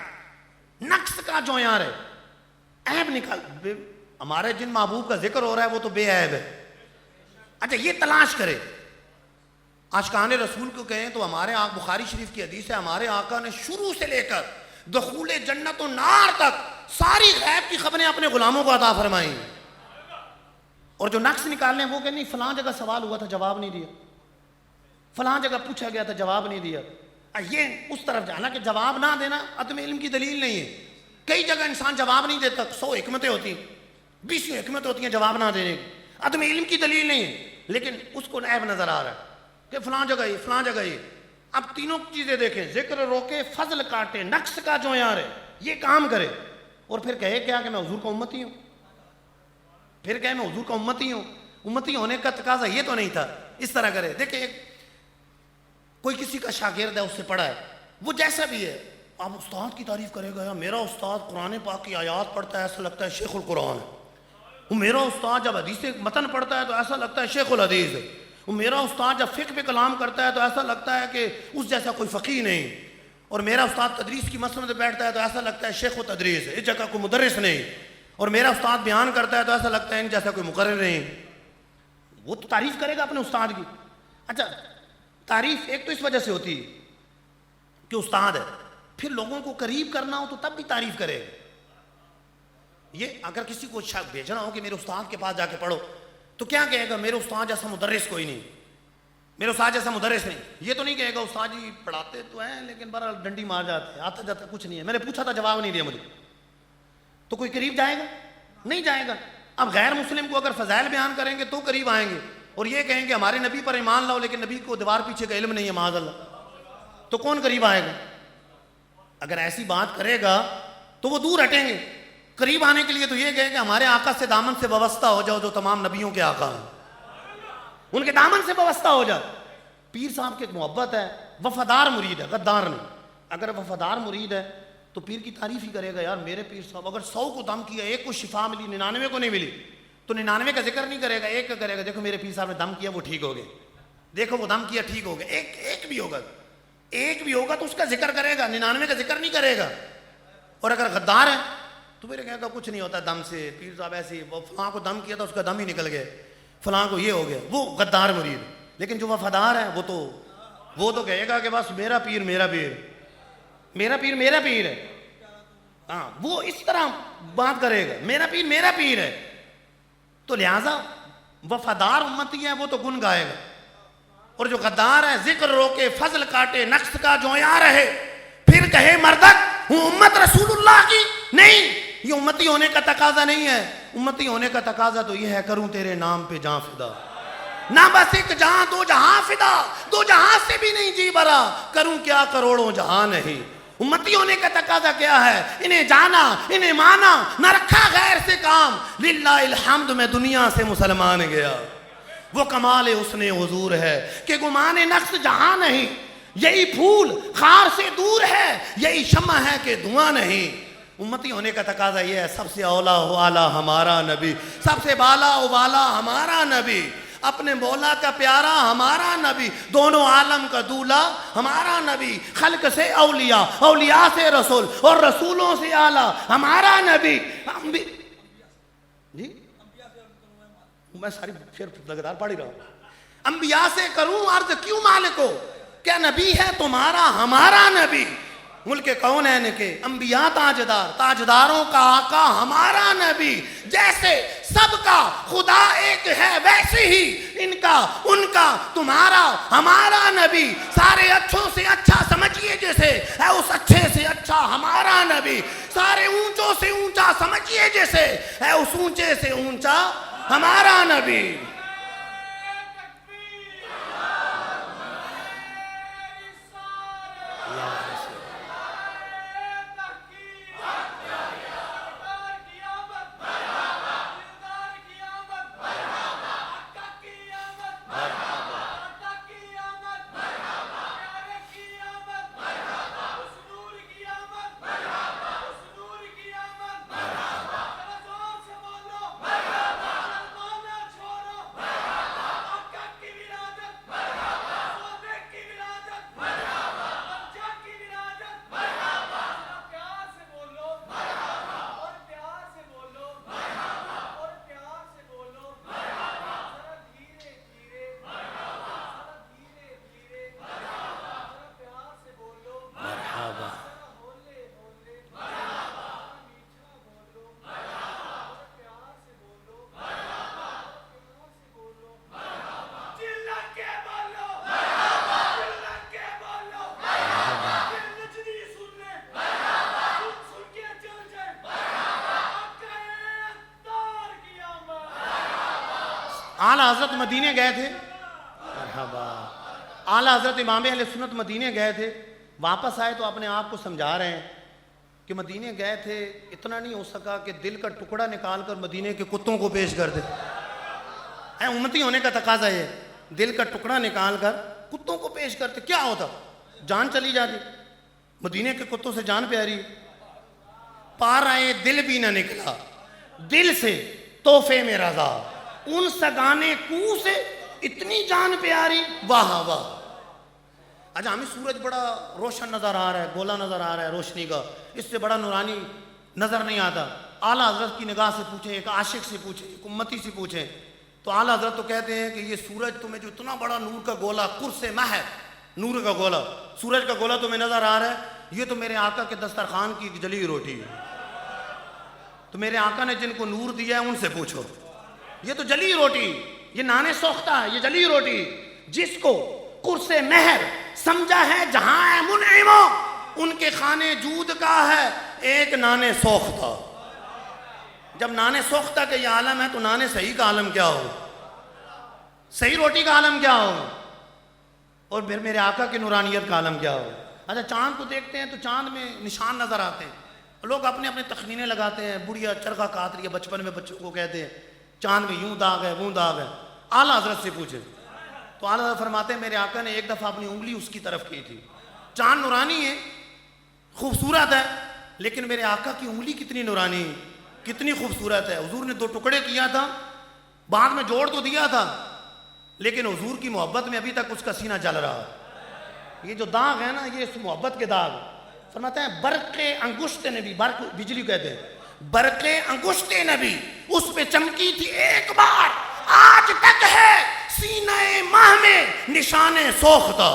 نقص کا جویاں رہے، عیب نکال، ہمارے جن محبوب کا ذکر ہو رہا ہے وہ تو بے عیب ہے، اچھا یہ تلاش کرے۔ عاشقان رسول کو کہیں تو ہمارے بخاری شریف کی حدیث ہے، ہمارے آقا نے شروع سے لے کر دخول جنت و نار تک ساری غیب کی خبریں اپنے غلاموں کو عطا فرمائیں، اور جو نقص نکالنے وہ کہ نہیں فلاں جگہ سوال ہوا تھا جواب نہیں دیا، فلاں جگہ پوچھا گیا تھا جواب نہیں دیا، یہ اس طرف جانا کہ جواب نہ دینا عدم علم کی دلیل نہیں ہے، کئی جگہ انسان جواب نہیں دیتا، 100 حکمتیں ہوتی ہیں، 20 حکمتیں ہوتی ہیں جواب نہ دینے کی، عدم علم کی دلیل نہیں ہے، لیکن اس کو عیب نظر آ رہا ہے کہ فلاں جگہ یہ۔ اب تینوں چیزیں دیکھیں، ذکر روکے فضل کاٹے نقص کا جویاں رہے، یہ کام کرے، اور پھر کہے کیا کہ میں حضور کا امتی ہوں، امتی ہونے کا تقاضا یہ تو نہیں تھا، اس طرح کرے۔ دیکھیں کوئی کسی کا شاگرد ہے، اس سے پڑھا ہے، وہ جیسا بھی ہے، اب استاد کی تعریف کرے گا، میرا استاد قرآن پاک کی آیات پڑھتا ہے ایسا لگتا ہے شیخ القرآن ہے، وہ میرا استاد جب حدیث متن پڑھتا ہے تو ایسا لگتا ہے شیخ الحدیث ہے، وہ میرا استاد جب فقہ پہ کلام کرتا ہے تو ایسا لگتا ہے کہ اس جیسا کوئی فقیہ نہیں۔ اور میرا استاد تدریس کی مسجد میں بیٹھتا ہے تو ایسا لگتا ہے شیخ و تدریس ہے، اس جگہ کوئی مدرس نہیں، اور میرا استاد بیان کرتا ہے تو ایسا لگتا ہے ان جیسا کوئی مقرر نہیں. وہ تو تعریف کرے گا اپنے استاد کی. اچھا، تعریف ایک تو اس وجہ سے ہوتی ہے کہ استاد ہے، پھر لوگوں کو قریب کرنا ہو تو تب بھی تعریف کرے گا. یہ اگر کسی کو بھیجنا ہو کہ میرے استاد کے پاس جا کے پڑھو تو کیا کہے گا؟ میرے استاد جیسا مدرس کوئی نہیں، میرے استاد جیسا مدرس نہیں. یہ تو نہیں کہے گا استاد جی پڑھاتے تو ہیں لیکن بہرحال ڈنڈی مار جاتے ہیں، آتا جاتا کچھ نہیں ہے، میں نے پوچھا تھا جواب نہیں دیا مجھے. تو کوئی قریب جائے گا؟ نہیں جائے گا. اب غیر مسلم کو اگر فضائل بیان کریں گے تو قریب آئیں گے، اور یہ کہیں گے ہمارے نبی پر ایمان لاؤ لیکن نبی کو دیوار پیچھے کا علم نہیں ہے معاذ اللہ، تو کون قریب آئے گا؟ اگر ایسی بات کرے گا تو وہ دور ہٹیں گے. قریب آنے کے لیے تو یہ کہے کہ ہمارے آقا سے دامن سے وابستہ ہو جاؤ جو تمام نبیوں کے آقا ہیں، ان کے دامن سے وابستہ ہو جاؤ. پیر صاحب کی ایک محبت ہے، وفادار مرید ہے، غدار نہیں. اگر وفادار مرید ہے تو پیر کی تعریف ہی کرے گا، یار میرے پیر صاحب اگر 100 کو دم کیا، ایک کو شفا ملی، 99 کو نہیں ملی، تو 99 کا ذکر نہیں کرے گا، ایک کا کرے گا. دیکھو میرے پیر صاحب نے دم کیا وہ ٹھیک ہو گئے، دیکھو وہ دم کیا ٹھیک ہو گئے. ایک بھی ہوگا، ایک بھی ہوگا تو اس کا ذکر کرے گا، 99 کا ذکر نہیں کرے گا. اور اگر غدار ہے تو پھر کہے گا کچھ نہیں ہوتا دم سے، پیر صاحب ایسے وہ فلاں کو دم کیا تھا اس کا دم ہی نکل گیا، فلاں کو یہ ہو گیا. وہ غدار مرید. لیکن جو وفادار ہے وہ تو کہے گا کہ بس میرا پیر میرا پیر، میرا پیر میرا پیر ہے. ہاں، وہ اس طرح بات کرے گا، میرا پیر میرا پیر ہے. تو لہذا وفادار امتی ہے وہ تو گن گائے گا، اور جو غدار ہے ذکر روکے فضل کاٹے نقص کا جویاں رہے، پھر کہے مردک ہوں امت رسول اللہ کی. نہیں، یہ امتی ہونے کا تقاضا نہیں ہے. امتی ہونے کا تقاضا تو یہ ہے کروں تیرے نام پہ جان فدا، نہ بس ایک جہاں دو جہاں فدا، دو جہاں سے بھی نہیں جی برا، کروں کیا کروڑوں جہاں نہیں. امتی ہونے کا تقاضا کیا ہے؟ انہیں جانا، انہیں مانا، نہ رکھا غیر سے کام. للہ الحمد میں دنیا سے مسلمان گیا، وہ کمال حسن حضور ہے کہ گمان نقص جہاں نہیں. یہی پھول خار سے دور ہے، یہی شمع ہے کہ دھواں نہیں. امتی ہونے کا تقاضا یہ ہے سب سے اولا و اعلیٰ ہمارا نبی، سب سے بالا و بالا ہمارا نبی، اپنے مولا کا پیارا ہمارا نبی، دونوں عالم کا دولا ہمارا نبی، خلق سے اولیاء، اولیاء سے رسول اور رسولوں سے اعلیٰ ہمارا نبی. جی میں ساری پھر لگاتار پڑھ ہی رہا ہوں. انبیاء سے کروں عرض کیوں مالکو، کیا نبی ہے تمہارا ہمارا نبی. ملک کونین کے انبیاء تاجدار، تاجداروں کا آقا ہمارا نبی. جیسے سب کا خدا ایک ہے ویسے ہی ان کا ان کا تمہارا ہمارا نبی. سارے اچھوں سے اچھا سمجھیے جیسے ہے اس اچھے سے اچھا ہمارا نبی. سارے اونچوں سے اونچا سمجھیے جیسے ہے اس اونچے سے اونچا ہمارا نبی. اعلیٰ حضرت مدینے گئے تھے، مرحبا. اعلیٰ حضرت امام اہل سنت مدینے گئے تھے، واپس آئے تو اپنے آپ کو سمجھا رہے ہیں کہ مدینے گئے تھے، اتنا نہیں ہو سکا کہ دل کا ٹکڑا نکال کر مدینے کے کتوں کو پیش کر دے. امتی ہونے کا تقاضا یہ، دل کا ٹکڑا نکال کر کتوں کو پیش کرتے. کیا ہوتا؟ جان چلی جاتی. مدینے کے کتوں سے جان پیاری، پار آئے دل بھی نہ نکلا، دل سے تحفے میں رضا، ان سگانے کو سے اتنی جان پیاری. واہ واہ. اچھا ہمیں سورج بڑا روشن نظر آ رہا ہے، گولا نظر آ رہا ہے روشنی کا، اس سے بڑا نورانی نظر نہیں آتا. اعلیٰ حضرت کی نگاہ سے پوچھیں، ایک عاشق سے پوچھیں، ایک امتی سے پوچھیں تو اعلیٰ حضرت تو کہتے ہیں کہ یہ سورج تمہیں جو اتنا بڑا نور کا گولا، قرص مہ نور کا گولا، سورج کا گولا تمہیں نظر آ رہا ہے، یہ تو میرے آقا کے دسترخوان کی جلی ہوئی روٹی ہے. تو میرے آقا نے جن کو نور دیا ہے ان سے پوچھو. یہ تو جلی روٹی، یہ نانے سوختہ ہے، یہ جلی روٹی. جس کو قرص مہر سمجھا ہے جہاں ہے منعمو، ان کے خانے جود کا ہے ایک نانے سوختہ. جب نانے سوختہ کا یہ عالم ہے تو نانے صحیح کا عالم کیا ہو، صحیح روٹی کا عالم کیا ہو، اور پھر میرے آقا کی نورانیت کا عالم کیا ہو. اچھا چاند کو دیکھتے ہیں تو چاند میں نشان نظر آتے ہیں، لوگ اپنے اپنے تخمینے لگاتے ہیں، بڑھیا چرخہ کاٹ رہی ہے، بچپن میں بچوں کو کہتے ہیں چاند میں یوں داغ ہے وہ داغ ہے. اعلیٰ حضرت سے پوچھیں تو اعلیٰ حضرت فرماتے ہیں میرے آقا نے ایک دفعہ اپنی انگلی اس کی طرف کی تھی. چاند نورانی ہے، خوبصورت ہے، لیکن میرے آقا کی انگلی کتنی نورانی ہے، کتنی خوبصورت ہے. حضور نے 2 ٹکڑے کیا تھا، بعد میں جوڑ تو دیا تھا، لیکن حضور کی محبت میں ابھی تک اس کا سینہ جل رہا ہے. یہ جو داغ ہے نا یہ اس محبت کے داغ. فرماتے ہیں برق انگشت نبی، برق بجلی کہتے ہیں، برق انگشت نبی اس پہ چمکی تھی ایک بار، آج تک ہے سینہ ماہ میں نشان سوختہ.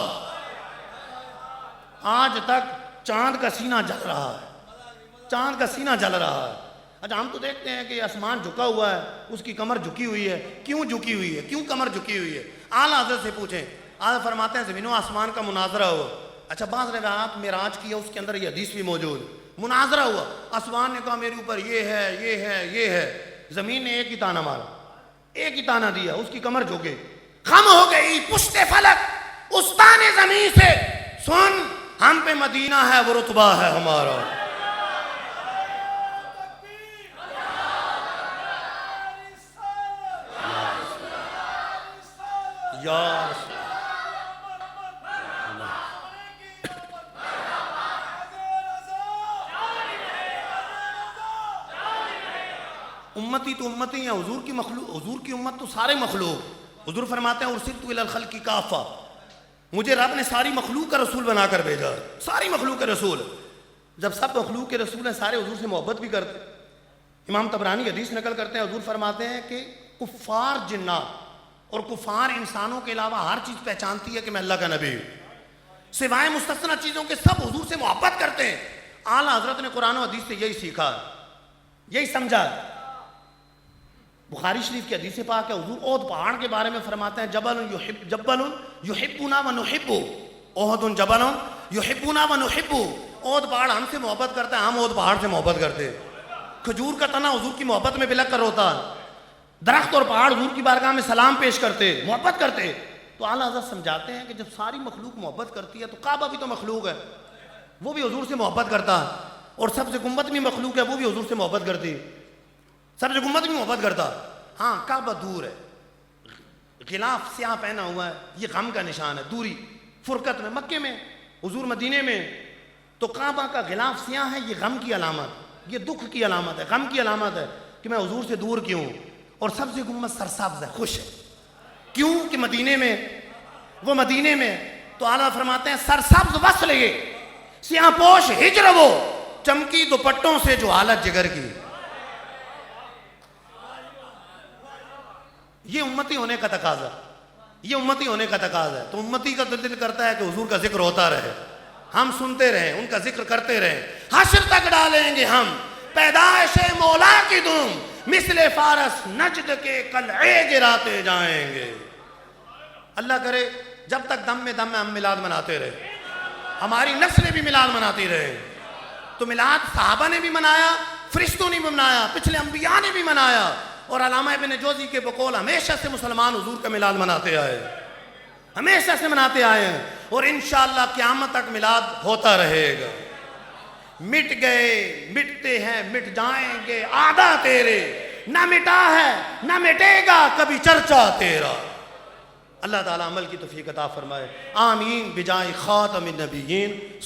آج تک چاند کا سینہ جل رہا ہے، چاند کا سینہ جل رہا ہے. اچھا ہم تو دیکھتے ہیں کہ آسمان جھکا ہوا ہے، اس کی کمر جھکی ہوئی ہے. کیوں جھکی ہوئی ہے، کیوں کمر جھکی ہوئی ہے؟ اعلیٰ حضرت سے پوچھیں. اعلیٰ فرماتے ہیں زمین و آسمان کا مناظرہ ہوا. اچھا بعض روایات معراج کی ہے، اس کے اندر یہ حدیث بھی موجود. مناظرہ ہوا، آسمان نے کہا میرے اوپر یہ ہے یہ ہے یہ ہے، زمین نے ایک ہی تانا مارا، ایک ہی تانا دیا، اس کی کمر جھکے. خم ہو گئی پشت فلک استان زمین سے، سن ہم پہ مدینہ ہے وہ رتبہ ہے ہمارا. یا امتی تو امتی ہیں، حضور کی مخلوق، حضور کی امت تو سارے مخلوق. حضور فرماتے ہیں ارسلت الی الخلق کافہ، مجھے رب نے ساری مخلوق کا رسول بنا کر بھیجا، ساری مخلوق کے رسول. جب سب مخلوق کے رسول ہیں سارے حضور سے محبت بھی کرتے. امام طبرانی حدیث نقل کرتے ہیں، حضور فرماتے ہیں کہ کفار جنات اور کفار انسانوں کے علاوہ ہر چیز پہچانتی ہے کہ میں اللہ کا نبی ہوں، سوائے مستثنی چیزوں کے سب حضور سے محبت کرتے ہیں. اعلیٰ حضرت نے قرآن و حدیث سے یہی سیکھا، یہی سمجھا. بخاری شریف کی حدیث پاک ہے، حضور احد پہاڑ کے بارے میں فرماتے ہیں جبل یحبنا و نحب، احد جبل یحبنا و نحب، احد پہاڑ ہم سے محبت کرتا ہے، ہم احد پہاڑ سے محبت کرتے ہیں. کھجور کا تنا حضور کی محبت میں بلک کر ہوتا ہے، درخت اور پہاڑ حضور کی بارگاہ میں سلام پیش کرتے، محبت کرتے. تو اعلیٰ حضرت سمجھاتے ہیں کہ جب ساری مخلوق محبت کرتی ہے تو کعبہ بھی تو مخلوق ہے، وہ بھی حضور سے محبت کرتا ہے، اور سب سے گنبد بھی مخلوق ہے، وہ بھی حضور سے محبت کرتی، سب سے گنبد بھی محبت کرتا. ہاں کعبہ دور ہے، غلاف سیاہ پہنا ہوا ہے، یہ غم کا نشان ہے، دوری فرقت میں. مکے میں حضور مدینے میں تو کعبہ کا غلاف سیاہ ہے، یہ غم کی علامت، یہ دکھ کی علامت ہے، غم کی علامت ہے کہ میں حضور سے دور کیوں. اور سب سے گنبد سرسبز ہے، خوش ہے، کیوں کہ مدینے میں، وہ مدینے میں. تو اعلیٰ فرماتے ہیں سرسبز وصل یہ، سیاہ پوش ہجر وہ، چمکی دوپٹوں سے جو حالت جگر کی. یہ امتی ہونے کا تقاضا، یہ امتی ہونے کا تقاضا ہے. تو امتی کا دل کرتا ہے کہ حضور کا ذکر ہوتا رہے، ہم سنتے رہیں، ان کا ذکر کرتے رہیں. حشر تک ڈالیں گے ہم پیدائش مولا کی دم، مثل فارس نجد کے قلعے گراتے جائیں گے. اللہ کرے جب تک دم میں ہم میلاد مناتے رہے، ہماری نسلیں بھی میلاد مناتی رہے. تو میلاد صحابہ نے بھی منایا، فرشتوں نے بھی منایا، پچھلے انبیاء نے بھی منایا، اور علامہ ابن جوزی کے بقول ہمیشہ سے مسلمان حضور کا میلاد مناتے آئے، ہمیشہ سے مناتے آئے ہیں، اور انشاءاللہ قیامت تک میلاد ہوتا رہے گا. مٹ گئے مٹتے ہیں مٹ جائیں گے آدھا تیرے، نہ مٹا ہے نہ مٹے گا کبھی چرچا تیرا. اللہ تعالیٰ عمل کی توفیق عطا فرمائے. آمین بجائے خاتم النبیین.